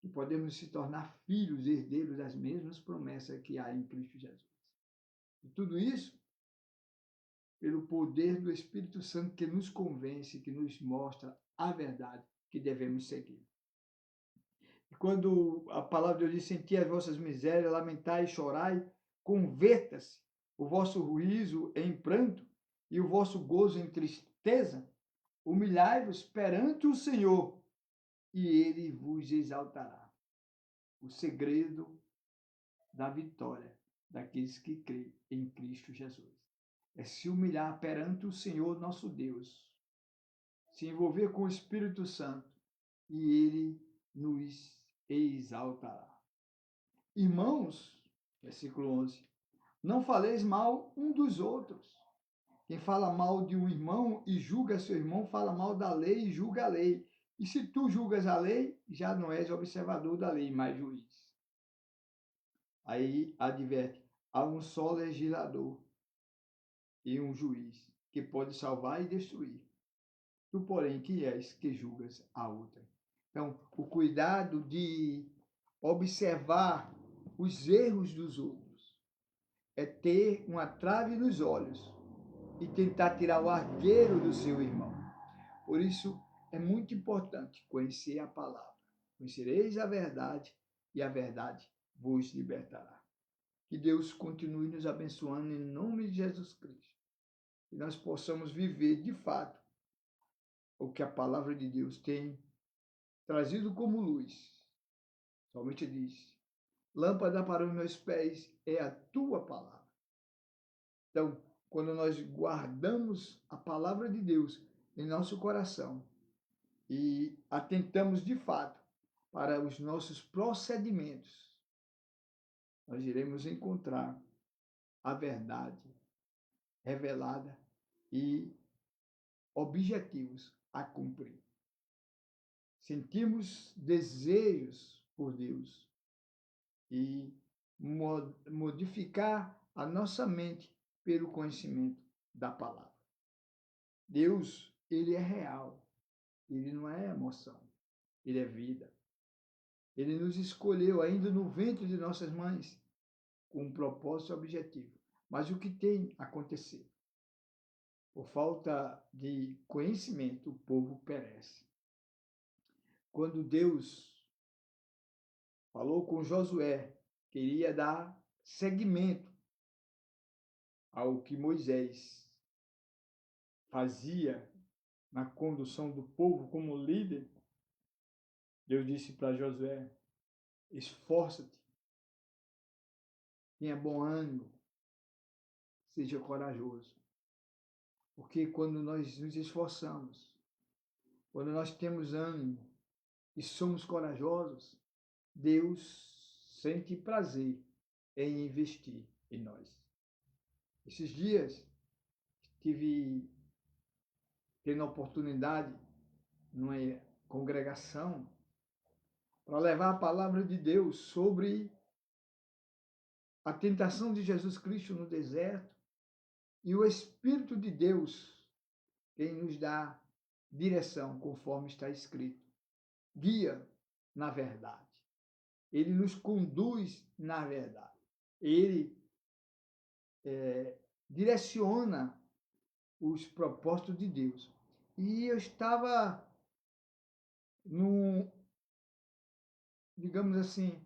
que podemos se tornar filhos, herdeiros das mesmas promessas que há em Cristo Jesus. E tudo isso pelo poder do Espírito Santo que nos convence, que nos mostra a verdade que devemos seguir. E quando a palavra de Deus diz: senti as vossas misérias, lamentai e chorai, converta-se o vosso ruízo em pranto e o vosso gozo em tristeza, humilhai-vos perante o Senhor e ele vos exaltará. O segredo da vitória daqueles que creem em Cristo Jesus é se humilhar perante o Senhor nosso Deus, se envolver com o Espírito Santo e ele nos exaltará. Irmãos, versículo 11, não faleis mal um dos outros. Quem fala mal de um irmão e julga seu irmão, fala mal da lei e julga a lei. E se tu julgas a lei, já não és observador da lei, mas juiz. Aí adverte, há um só legislador e um juiz, que pode salvar e destruir. Tu, porém, que és que julgas a outra. Então, o cuidado de observar os erros dos outros é ter uma trave nos olhos e tentar tirar o argueiro do seu irmão. Por isso, é muito importante conhecer a palavra. Conhecereis a verdade e a verdade vos libertará. Que Deus continue nos abençoando em nome de Jesus Cristo. Que nós possamos viver de fato o que a palavra de Deus tem trazido como luz. Somente diz: lâmpada para os meus pés é a tua palavra. Então, quando nós guardamos a palavra de Deus em nosso coração e atentamos de fato para os nossos procedimentos, nós iremos encontrar a verdade revelada e objetivos a cumprir. Sentimos desejos por Deus e modificar a nossa mente pelo conhecimento da palavra. Deus, ele é real, ele não é emoção, ele é vida. Ele nos escolheu ainda no ventre de nossas mães com um propósito e objetivo. Mas o que tem acontecido? Por falta de conhecimento, o povo perece. Quando Deus falou com Josué, queria dar seguimento ao que Moisés fazia na condução do povo como líder, Deus disse para Josué: esforça-te, tenha bom ânimo, seja corajoso. Porque quando nós nos esforçamos, quando nós temos ânimo e somos corajosos, Deus sente prazer em investir em nós. Esses dias tive tendo a oportunidade numa congregação para levar a palavra de Deus sobre a tentação de Jesus Cristo no deserto e o Espírito de Deus quem nos dá direção conforme está escrito. Guia na verdade. Ele nos conduz na verdade. Ele direciona os propósitos de Deus. E eu estava digamos assim,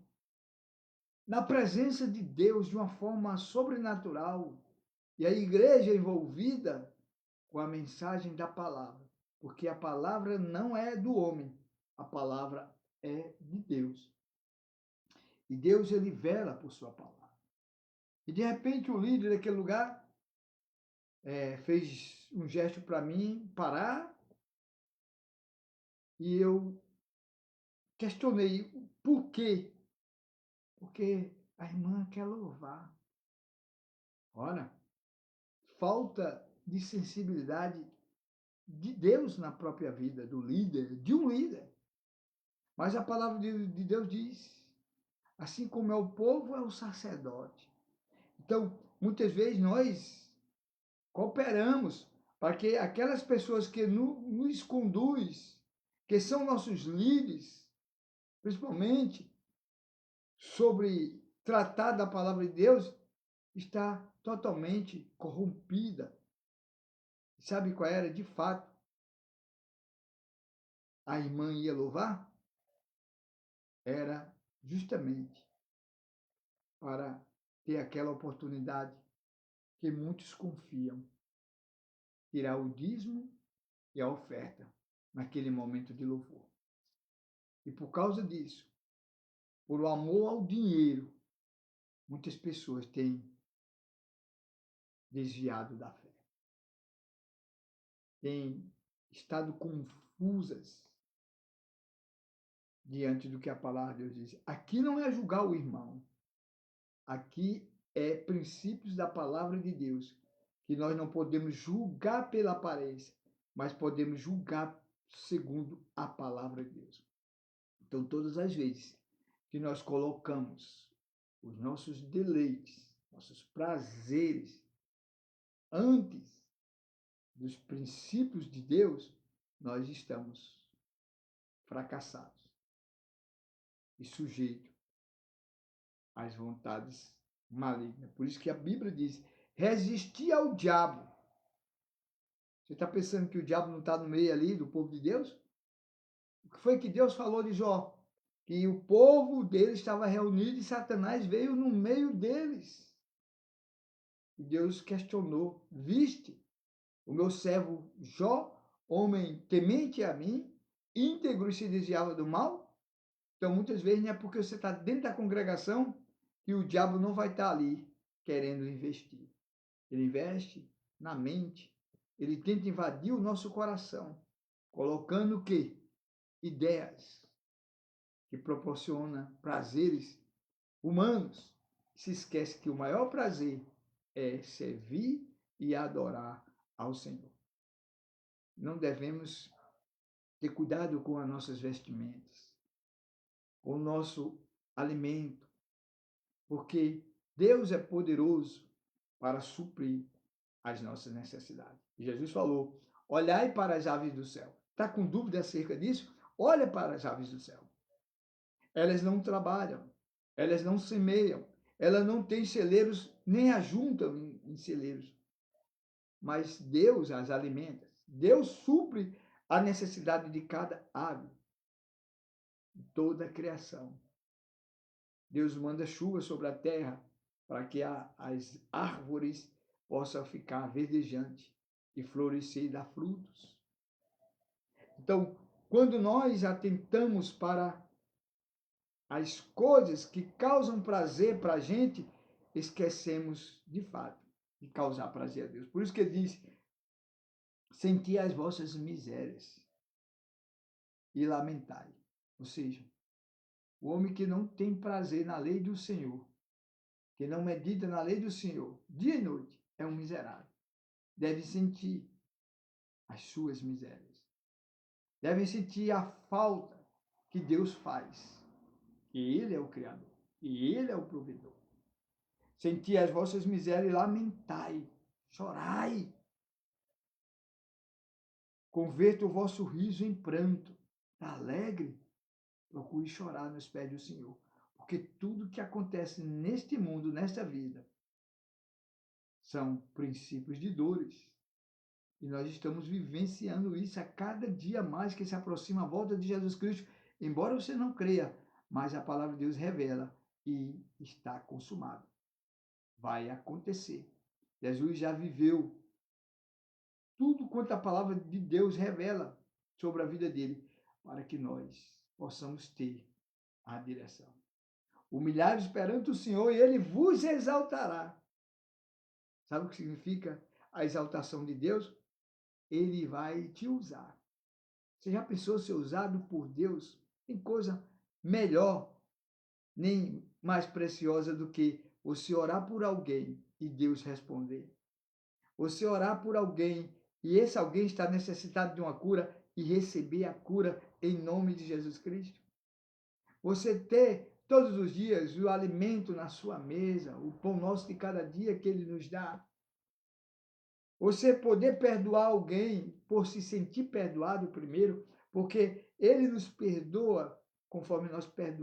na presença de Deus de uma forma sobrenatural e a igreja envolvida com a mensagem da palavra, porque a palavra não é do homem, a palavra é de Deus. E Deus, ele vela por sua palavra. E de repente o líder daquele lugar fez um gesto para mim parar e eu questionei por quê? Porque a irmã quer louvar. Ora, falta de sensibilidade de Deus na própria vida do líder, de um líder. Mas a palavra de Deus diz, assim como é o povo, é o sacerdote. Então, muitas vezes nós cooperamos para que aquelas pessoas que nos conduzem, que são nossos líderes, principalmente sobre tratar da palavra de Deus, está totalmente corrompida. Sabe qual era, de fato, a irmã ia louvar? Era justamente para ter aquela oportunidade que muitos confiam, tirar o dízimo e a oferta naquele momento de louvor. E por causa disso, por o amor ao dinheiro, muitas pessoas têm desviado da fé, têm estado confusas diante do que a palavra de Deus diz. Aqui não é julgar o irmão, aqui é princípios da palavra de Deus, que nós não podemos julgar pela aparência, mas podemos julgar segundo a palavra de Deus. Então, todas as vezes que nós colocamos os nossos deleites, nossos prazeres, antes dos princípios de Deus, nós estamos fracassados e sujeitos às vontades malignas. Por isso que a Bíblia diz: resistir ao diabo. Você está pensando que o diabo não está no meio ali do povo de Deus? O que foi que Deus falou de Jó? Que o povo dele estava reunido e Satanás veio no meio deles. E Deus questionou: viste o meu servo Jó, homem temente a mim, íntegro e se desviava do mal? Então, muitas vezes, não é porque você está dentro da congregação que o diabo não vai estar ali querendo investir. Ele investe na mente. Ele tenta invadir o nosso coração, colocando o quê? Ideias que proporcionam prazeres humanos. Se esquece que o maior prazer é servir e adorar ao Senhor. Não devemos ter cuidado com as nossas vestimentas, com o nosso alimento, porque Deus é poderoso para suprir as nossas necessidades. Jesus falou: olhai para as aves do céu. Está com dúvida acerca disso? Olha para as aves do céu. Elas não trabalham, elas não semeiam, elas não têm celeiros, nem ajuntam em celeiros. Mas Deus as alimenta. Deus supre a necessidade de cada ave, de toda a criação. Deus manda chuva sobre a terra para que as árvores possam ficar verdejantes e florescer e dar frutos. Então, quando nós atentamos para as coisas que causam prazer para a gente, esquecemos de fato de causar prazer a Deus. Por isso que ele diz: senti as vossas misérias e lamentai. Ou seja, o homem que não tem prazer na lei do Senhor, que não medita na lei do Senhor, dia e noite, é um miserável. Deve sentir as suas misérias. Deve sentir a falta que Deus faz. Que Ele é o Criador. E Ele é o provedor. Senti as vossas misérias e lamentai. Chorai. Converta o vosso riso em pranto. Alegre. Procure chorar nos pés do Senhor. Porque tudo que acontece neste mundo, nesta vida, são princípios de dores. E nós estamos vivenciando isso a cada dia mais que se aproxima a volta de Jesus Cristo. Embora você não creia, mas a palavra de Deus revela e está consumado. Vai acontecer. Jesus já viveu tudo quanto a palavra de Deus revela sobre a vida dele, para que nós possamos ter a direção. Humilhai-vos perante o Senhor e Ele vos exaltará. Sabe o que significa a exaltação de Deus? Ele vai te usar. Você já pensou ser usado por Deus? Tem coisa melhor, nem mais preciosa do que você orar por alguém e Deus responder. Você orar por alguém e esse alguém está necessitado de uma cura e receber a cura em nome de Jesus Cristo. Você ter todos os dias o alimento na sua mesa, o pão nosso de cada dia que Ele nos dá. Você poder perdoar alguém por se sentir perdoado primeiro, porque Ele nos perdoa conforme nós perdoamos